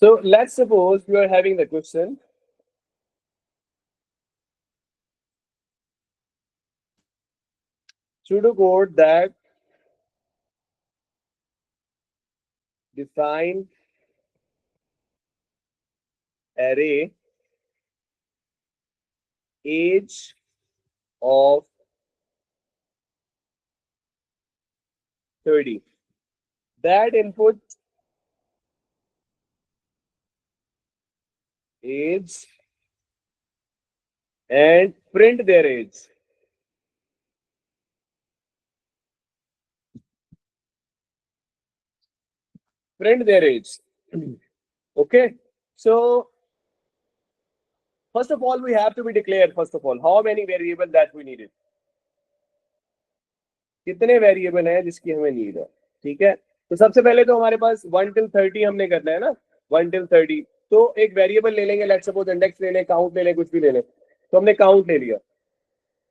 So let's suppose you are having the question. Pseudocode that define array age of 30. That input age and print their age. Print their age. Okay. So first of all, we have to be declared. First of all, how many variable that we needed. कितने variable हैं जिसकी हमें need है. ठीक है. तो सबसे पहले तो हमारे पास 1 till 30 हमने करना है ना. 1 till 30. तो एक वेरिएबल ले लेंगे. लेट्स सपोज इंडेक्स ले लें, काउंट ले लें, कुछ भी ले लें. तो हमने काउंट ले लिया.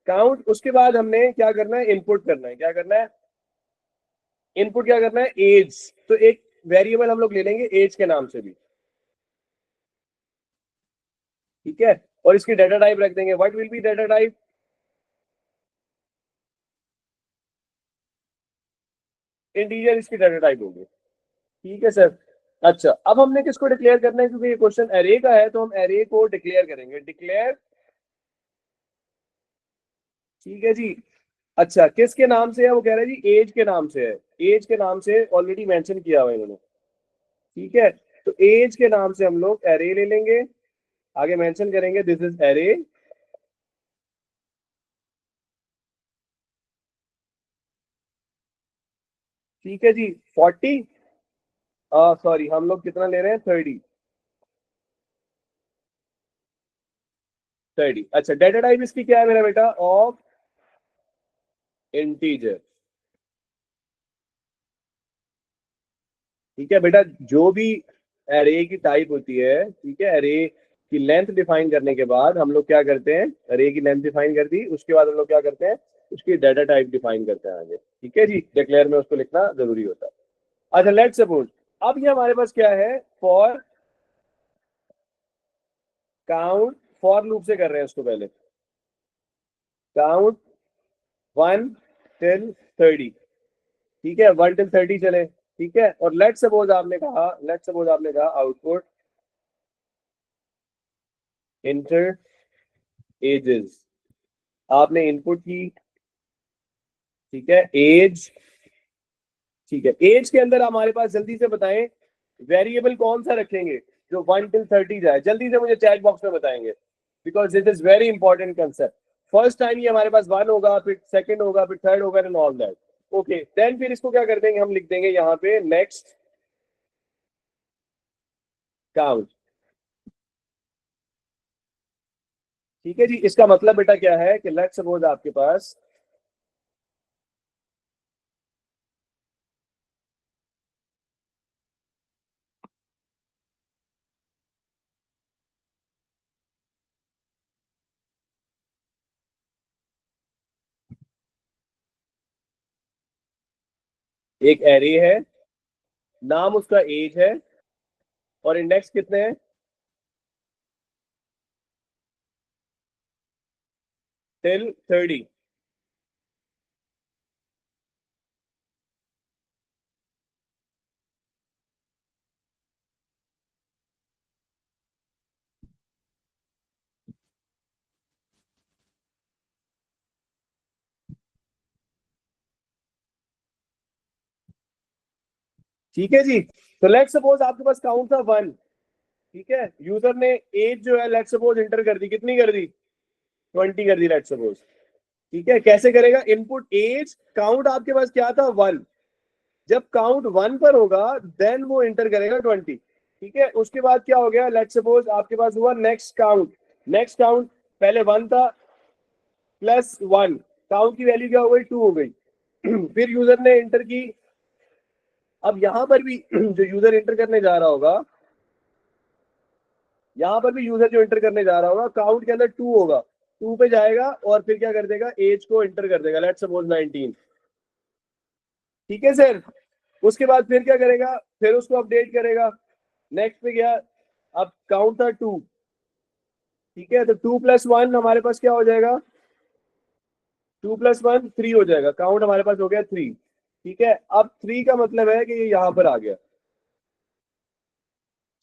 काउंट. उसके बाद हमने क्या करना है, इनपुट करना है. क्या करना है, इनपुट क्या करना है, एज. तो एक वेरिएबल हम लोग ले लेंगे एज के नाम से भी. ठीक है. और इसकी डाटा टाइप रख देंगे. What will be data type, integer इसकी डाटा टाइप होगी. ठीक है सर. अच्छा, अब हमने किसको डिक्लेयर करना है, क्योंकि ये क्वेश्चन एरे का है तो हम एरे को डिक्लेयर करेंगे. डिक्लेयर. ठीक है जी. अच्छा, किसके नाम से है, वो कह रहे हैं जी एज के नाम से है. एज के नाम से ऑलरेडी मेंशन किया हुआ है इन्होंने. ठीक है. तो एज के नाम से हम लोग एरे ले लेंगे. आगे मेंशन करेंगे दिस इज एरे. ठीक है जी. 40. सॉरी, हम लोग कितना ले रहे हैं, 30. 30. अच्छा, डाटा टाइप इसकी क्या है मेरा बेटा, ऑफ इंटीजर. ठीक है बेटा. जो भी एरे की टाइप होती है, ठीक है, एरे की लेंथ डिफाइन करने के बाद हम लोग क्या करते हैं, एरे की लेंथ डिफाइन कर दी, उसके बाद हम लोग क्या करते हैं, उसकी डाटा टाइप डिफाइन करते हैं आगे. ठीक है जी. डिक्लेयर में उसको लिखना जरूरी होता है. अच्छा, लेट्स सपोज अब ये हमारे पास क्या है, फॉर काउंट. फॉर लूप से कर रहे हैं उसको पहले. Count 1 till 30. ठीक है. 1 till 30 चले. ठीक है. और लेट्स सपोज आपने कहा आउटपुट इंटर एजेस. आपने इनपुट की. ठीक है. एज. ठीक है. एज के अंदर हमारे पास जल्दी से बताएं वेरिएबल कौन सा रखेंगे जो 1 till 30 जाए. जल्दी से मुझे चैट बॉक्स में बताएंगे, because this is very important concept. First time ये हमारे पास 1 होगा, फिर सेकंड होगा, फिर थर्ड होगा and all that. Okay. Then फिर इसको क्या कर देंगे, हम लिख देंगे यहाँ पे नेक्स्ट काउंट. ठीक है जी. इसका मतलब बेटा क्या है कि लेट्स सपोज आपके पास एक एरे है, नाम उसका एज है, और इंडेक्स कितने हैं, टिल 30. ठीक है जी. तो लेट्स सपोज आपके पास काउंट था 1. ठीक है. यूजर ने एज जो है लेट्स सपोज इंटर कर दी. कितनी कर दी, 20 कर दी लेट्स सपोज. ठीक है. कैसे करेगा, इनपुट एज, काउंट आपके पास क्या था 1. जब काउंट 1 पर होगा देन वो इंटर करेगा 20. ठीक है. उसके बाद क्या हो गया, लेट्स सपोज आपके पास हुआ नेक्स्ट काउंट. नेक्स्ट काउंट पहले 1 था, प्लस 1, काउंट की वैल्यू क्या हो गई, 2 हो गई. फिर यूजर ने इंटर की. अब यहां पर भी जो यूजर इंटर करने जा रहा होगा, यहां पर भी यूजर जो इंटर करने जा रहा होगा, काउंट के अंदर 2 होगा, 2 पे जाएगा और फिर क्या कर देगा, एज को इंटर कर देगा, लेट्स सपोज 19. ठीक है सर. उसके बाद फिर क्या करेगा, फिर उसको अपडेट करेगा. नेक्स्ट पे गया, अब काउंट था 2, ठीक है, तो 2 + 1 हमारे पास क्या हो जाएगा, 2 + 1 3 हो जाएगा, काउंट हमारे पास हो गया 3, ठीक है। अब 3 का मतलब है कि ये यहां पर आ गया,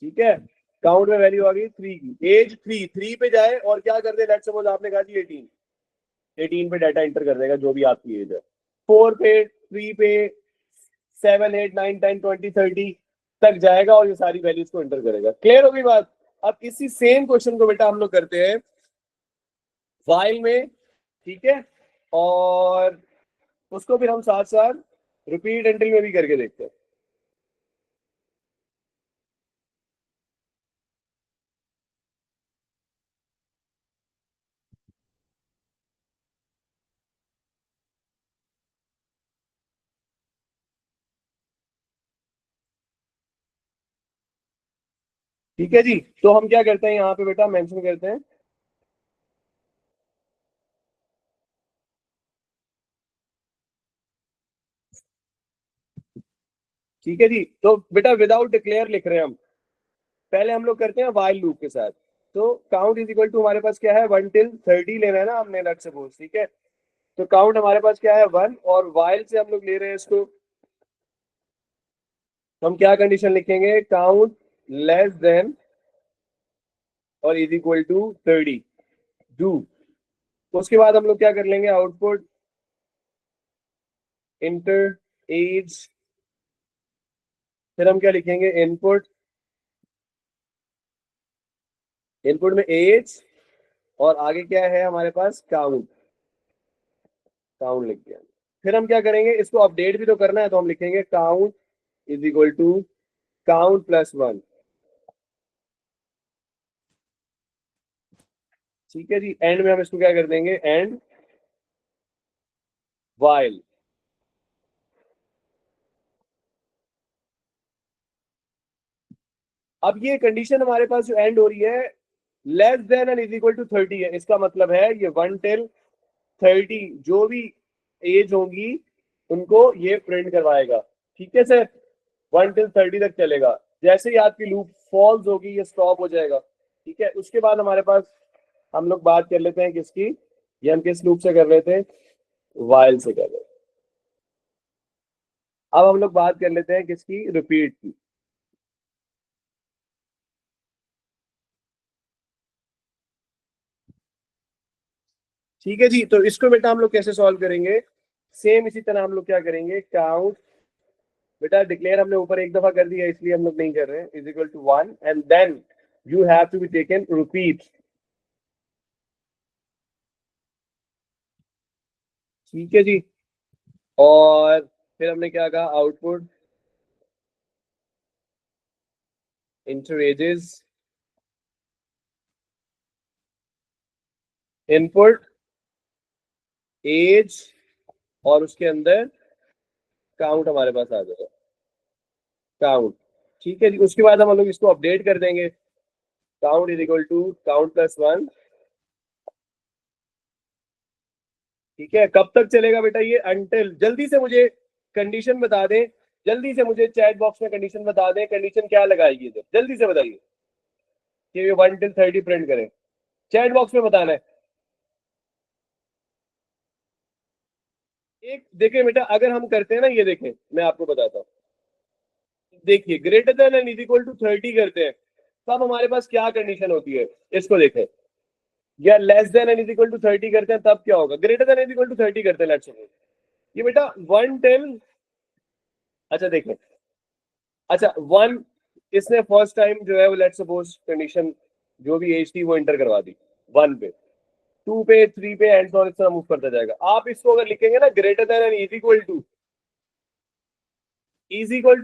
ठीक है, काउंट में वैल्यू आ गई 3 की, एज 3 पे जाए और क्या कर दे, लेट्स सपोज आपने कहा जी 18 पे डाटा एंटर कर देगा जो भी आपकी एज है, 4 पे, 3 पे, 7 8 9 10 20 30 तक जाएगा और ये सारी वैल्यूज को एंटर करेगा। क्लियर होगी बात। अब इसी सेम क्वेश्चन को बेटा हम लोग करते हैं वाइल में, ठीक है, और उसको फिर हम साथ साथ रिपीट एंट्री में भी करके देखते हैं। ठीक है जी, तो हम क्या करते हैं यहाँ पे बेटा मेंशन करते हैं, ठीक है जी, तो बेटा विदाउट डिक्लेयर लिख रहे हैं हम, पहले हम लोग करते हैं वाइल लूप के साथ। तो काउंट इज इक्वल टू हमारे पास क्या है, 1 till 30 लेना है ना हमने, लेट्स सपोज, ठीक है, तो काउंट हमारे पास क्या है 1, और वाइल से हम लोग ले रहे हैं इसको, तो हम क्या कंडीशन लिखेंगे, काउंट लेस देन और इज इक्वल टू 30 डू। उसके बाद हम लोग क्या कर लेंगे, आउटपुट इंटर एज, फिर हम क्या लिखेंगे, इनपुट, इनपुट में एज, और आगे क्या है हमारे पास, काउंट, काउंट लिख दिया। फिर हम क्या करेंगे, इसको अपडेट भी तो करना है, तो हम लिखेंगे count is equal to count +1, ठीक है जी। एंड में हम इसको क्या कर देंगे, एंड वाइल। अब ये कंडीशन हमारे पास जो एंड हो रही है, less than and is equal to 30 है, इसका मतलब है ये 1 till 30 जो भी एज होगी उनको ये प्रिंट करवाएगा, ठीक है सर, 1 till 30 तक चलेगा। जैसे ही आपकी लूप फॉल्स होगी ये स्टॉप हो जाएगा, ठीक है। उसके बाद हमारे पास, हम लोग बात कर लेते हैं किसकी, ये हम किस लूप से कर रहे थे, वाइल से कर रहे थे। अब हम लोग बात कर लेते हैं किसकी, रिपीट की। ठीक है जी, तो इसको बेटा हम लोग कैसे सॉल्व करेंगे, सेम इसी तरह हम लोग क्या करेंगे, काउंट, बेटा डिक्लेयर हमने ऊपर एक दफा कर दिया इसलिए हम लोग नहीं कर रहे हैं, is equal to 1, and then you have to be taken repeat, ठीक है जी। और फिर हमने क्या कहा, output enter ages, input age, और उसके अंदर काउंट हमारे पास आ जाएगा, काउंट, ठीक है जी। उसके बाद हम लोग इसको अपडेट कर देंगे, count is equal to count +1, ठीक है। कब तक चलेगा बेटा ये, अंटिल, जल्दी से मुझे कंडीशन बता दें, जल्दी से मुझे चैट बॉक्स में कंडीशन बता दें, कंडीशन क्या लगाएगी इधर, जल्दी से बताइए कि ये 1 till 30 प्रिंट करें, चैट बॉक्स में बताना है। एक देखिए बेटा, अगर हम करते हैं ना, ये देखें मैं आपको बताता हूँ, देखिए greater than and is equal to 30 करते हैं, तब हमारे पास क्या कंडीशन होती है, इसको देखें, या less than and is equal to 30 करते हैं तब क्या होगा, greater than is equal to 30 करते हैं, लेट्स सपोज ये बेटा 1 till, अच्छा देखें, अच्छा 1, इसने फर्स्ट टाइम जो है वो लेट्स सपोज कंडीशन जो भी एज थी वो इंटर करवा दी 1 पे, 2 पे, 3 पे, एंड और इस तरह मूव करता जाएगा। आप इसको अगर लिखेंगे ना, greater than and is equal to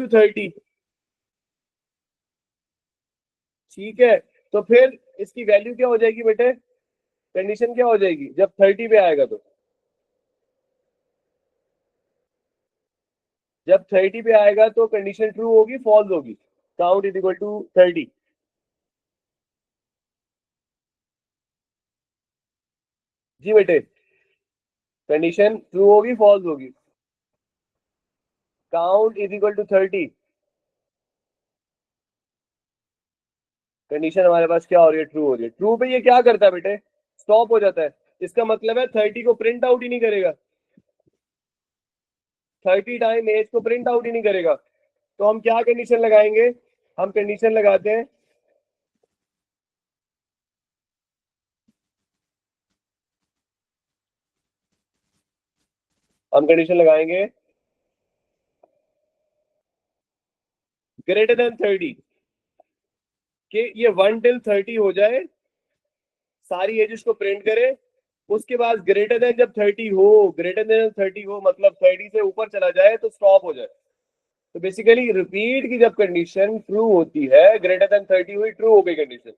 30, ठीक है, तो फिर इसकी वैल्यू क्या हो जाएगी बेटे, कंडीशन क्या हो जाएगी जब 30 पे आएगा, तो जब 30 पे आएगा तो कंडीशन ट्रू होगी फॉल्स होगी, काउंट इज इक्वल टू 30, जी बेटे, कंडीशन ट्रू होगी फॉल्स होगी, count is equal to 30, condition हमारे पास क्या हो रही है, ट्रू हो रही है। ट्रू पे ये क्या करता है बेटे, स्टॉप हो जाता है। इसका मतलब है 30 को प्रिंट आउट ही नहीं करेगा, 30 टाइम एज को प्रिंट आउट ही नहीं करेगा। तो हम क्या कंडीशन लगाएंगे, हम कंडीशन लगाते हैं हम कंडीशन लगाएंगे ग्रेटर देन 30, कि ये 1 till 30 हो जाए, सारी एजेस को प्रिंट करे। उसके बाद ग्रेटर देन जब 30 हो, ग्रेटर देन 30 हो मतलब 30 से ऊपर चला जाए तो स्टॉप हो जाए। तो बेसिकली रिपीट की जब कंडीशन ट्रू होती है, ग्रेटर देन 30 हुई, ट्रू हो गई कंडीशन,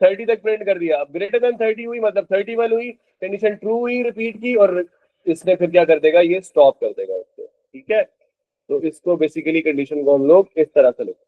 30 तक प्रिंट कर दिया। अब ग्रेटर देन 30 हुई मतलब 31 हुई, कंडीशन ट्रू हुई रिपीट की, और इसने फिर क्या कर देगा, ये स्टॉप कर देगा उसको। ठीक है, तो इसको बेसिकली कंडीशन को हम लोग इस तरह से लिखते हैं।